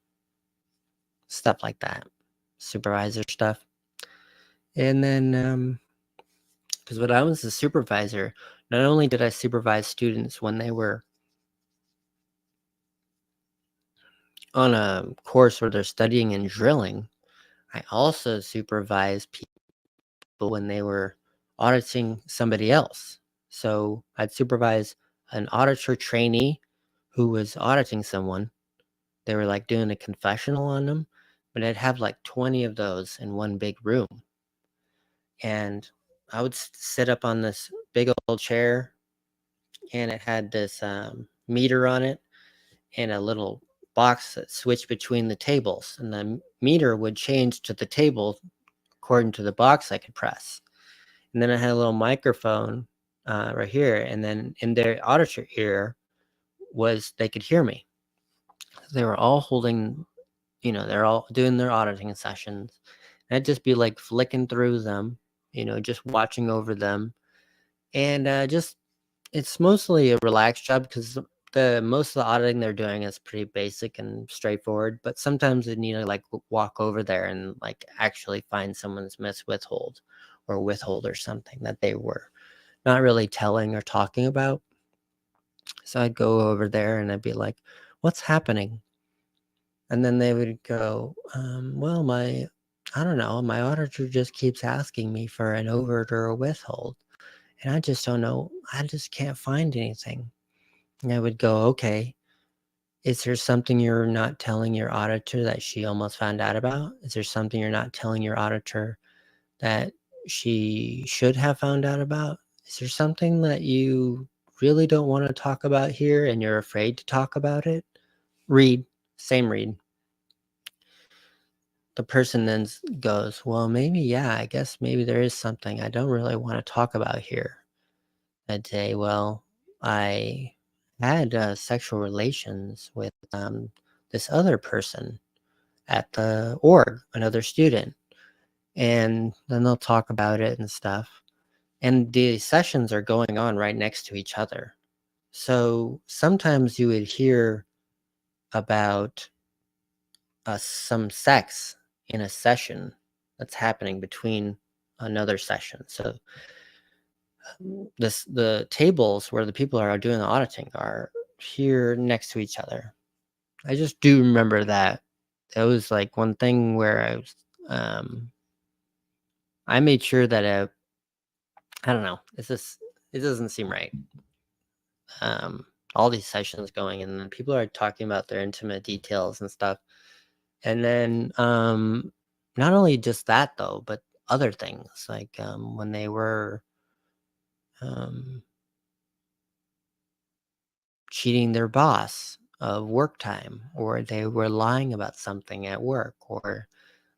[SPEAKER 1] Stuff like that, supervisor stuff. And then because when I was a supervisor, not only did I supervise students when they were on a course where they're studying and drilling, I also supervised people when they were auditing somebody else. So I'd supervise an auditor trainee who was auditing someone, they were like doing a confessional on them, but I'd have like 20 of those in one big room. And I would sit up on this big old chair, and it had this meter on it and a little box that switched between the tables. And the meter would change to the table according to the box I could press. And then I had a little microphone right here. And then in their auditor ear they could hear me. They were all holding, they're all doing their auditing sessions. And I'd just be like flicking through them, just watching over them. And it's mostly a relaxed job because most of the auditing they're doing is pretty basic and straightforward. But sometimes they need to like walk over there and like actually find someone's withhold or something that they were not really telling or talking about. So I'd go over there and I'd be like, "What's happening?" And then they would go, "Well, I don't know. My auditor just keeps asking me for an overt or a withhold. And I just don't know. I just can't find anything." And I would go, "Okay, is there something you're not telling your auditor that she almost found out about? Is there something you're not telling your auditor that she should have found out about? Is there something that you really don't want to talk about here and you're afraid to talk about it?" Read. Same read. The person then goes, "Well, maybe, yeah, I guess maybe there is something I don't really want to talk about here." I'd say, "Well, I had sexual relations with this other person at the org, another student." And then they'll talk about it and stuff. And the sessions are going on right next to each other. So sometimes you would hear about some sex in a session that's happening between another session. So the tables where the people are doing the auditing are here next to each other. I just do remember that. It was like one thing where I made sure that I don't know, it doesn't seem right. All these sessions going, and then people are talking about their intimate details and stuff. And then not only just that though, but other things like when they were cheating their boss of work time, or they were lying about something at work, or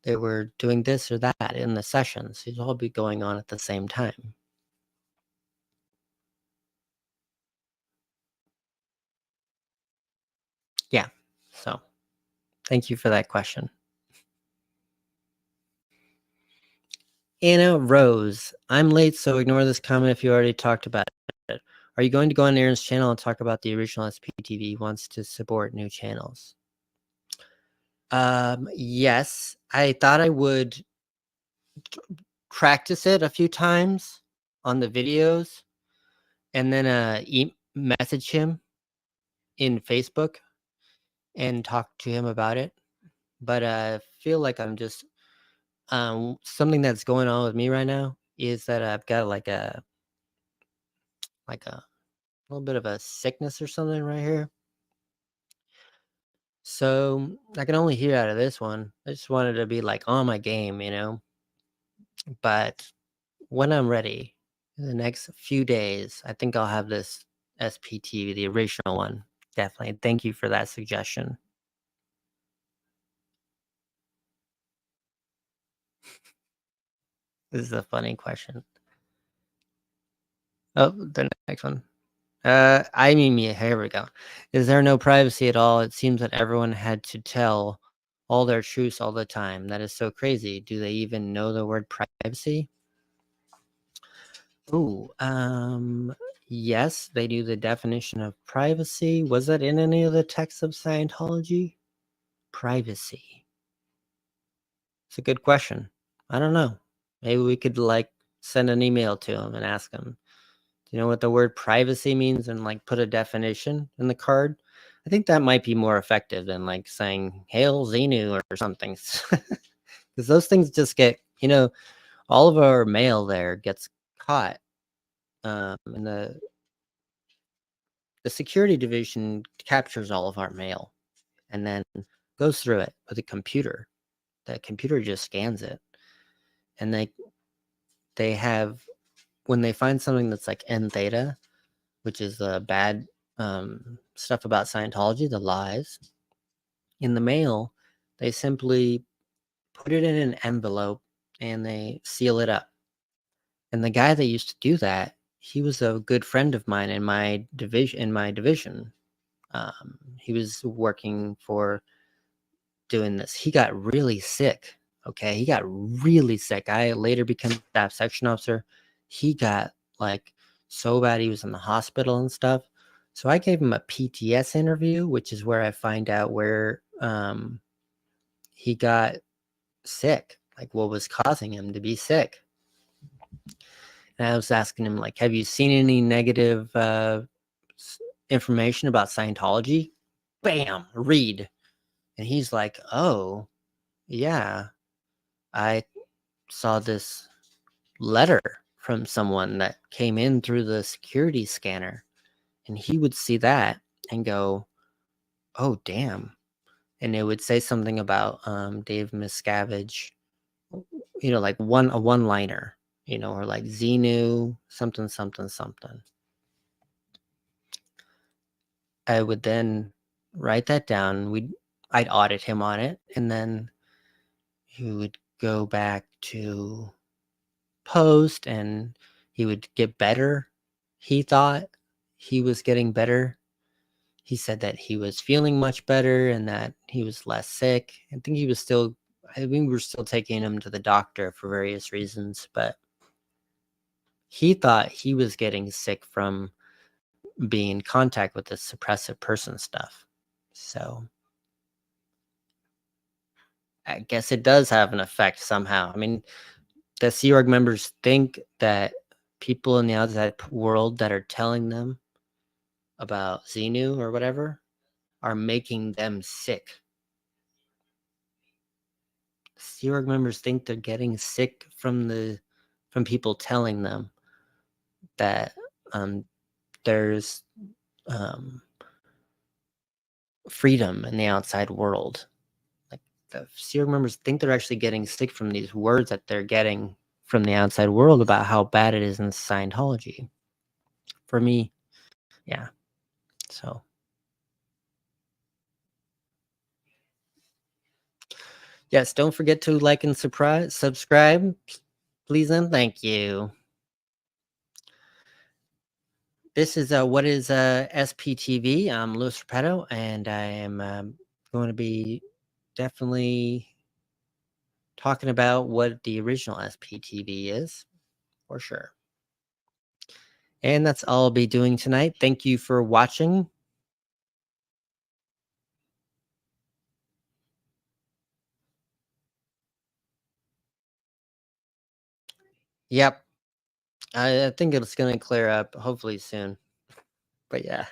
[SPEAKER 1] they were doing this or that in the sessions. These all be going on at the same time. Yeah. So thank you for that question. Anna Rose, I'm late, so ignore this comment if you already talked about it. Are you going to go on Aaron's channel and talk about the original SPTV wants to support new channels? Yes, I thought I would practice it a few times on the videos and then message him in Facebook and talk to him about it. But I feel like I'm just something that's going on with me right now is that I've got like a little bit of a sickness or something right here. So I can only hear out of this one. I just wanted to be like on my game, But when I'm ready, in the next few days, I think I'll have this SPTV, the original one. Definitely. Thank you for that suggestion. This is a funny question. Oh, the next one. Here we go. Is there no privacy at all? It seems that everyone had to tell all their truths all the time. That is so crazy. Do they even know the word privacy? Ooh, yes, they do the definition of privacy. Was that in any of the texts of Scientology? Privacy. It's a good question. I don't know. Maybe we could like send an email to them and ask them, do you know what the word privacy means, and like put a definition in the card? I think that might be more effective than like saying Hail Xenu or something. Because those things just get, all of our mail there gets caught. And the security division captures all of our mail. and then goes through it with a computer. The computer just scans it, and they have, when they find something that's like N theta, which is the bad stuff about Scientology, the lies, in the mail, they simply put it in an envelope and they seal it up. And the guy that used to do that, he was a good friend of mine in my division. He was working for doing this. He got really sick. Okay, he got really sick. I later became staff section officer. He got like so bad he was in the hospital and stuff. So I gave him a PTS interview, which is where I find out where he got sick, like what was causing him to be sick. And I was asking him, like, have you seen any negative information about Scientology? Bam, read. And he's like, oh, yeah, I saw this letter from someone that came in through the security scanner. And he would see that and go, oh, damn. And it would say something about Dave Miscavige, like a one-liner, or like Xenu, something, something, something. I would then write that down. I'd audit him on it, and then he would go back to post, and he would get better. He thought he was getting better. He said that he was feeling much better and that he was less sick. I think we were still taking him to the doctor for various reasons, but he thought he was getting sick from being in contact with the suppressive person stuff. So I guess it does have an effect somehow. I mean, the Sea Org members think that people in the outside world that are telling them about Xenu or whatever are making them sick. Sea Org members think they're getting sick from people telling them that there's freedom in the outside world. Like, the Sea Org members think they're actually getting sick from these words that they're getting from the outside world about how bad it is in Scientology. For me, yeah. So yes, don't forget to like and subscribe, please and thank you. This is what is SPTV. I'm Louis Repetto, and I am going to be definitely talking about what the original SPTV is, for sure. And that's all I'll be doing tonight. Thank you for watching. Yep. I think it's going to clear up hopefully soon. But yeah.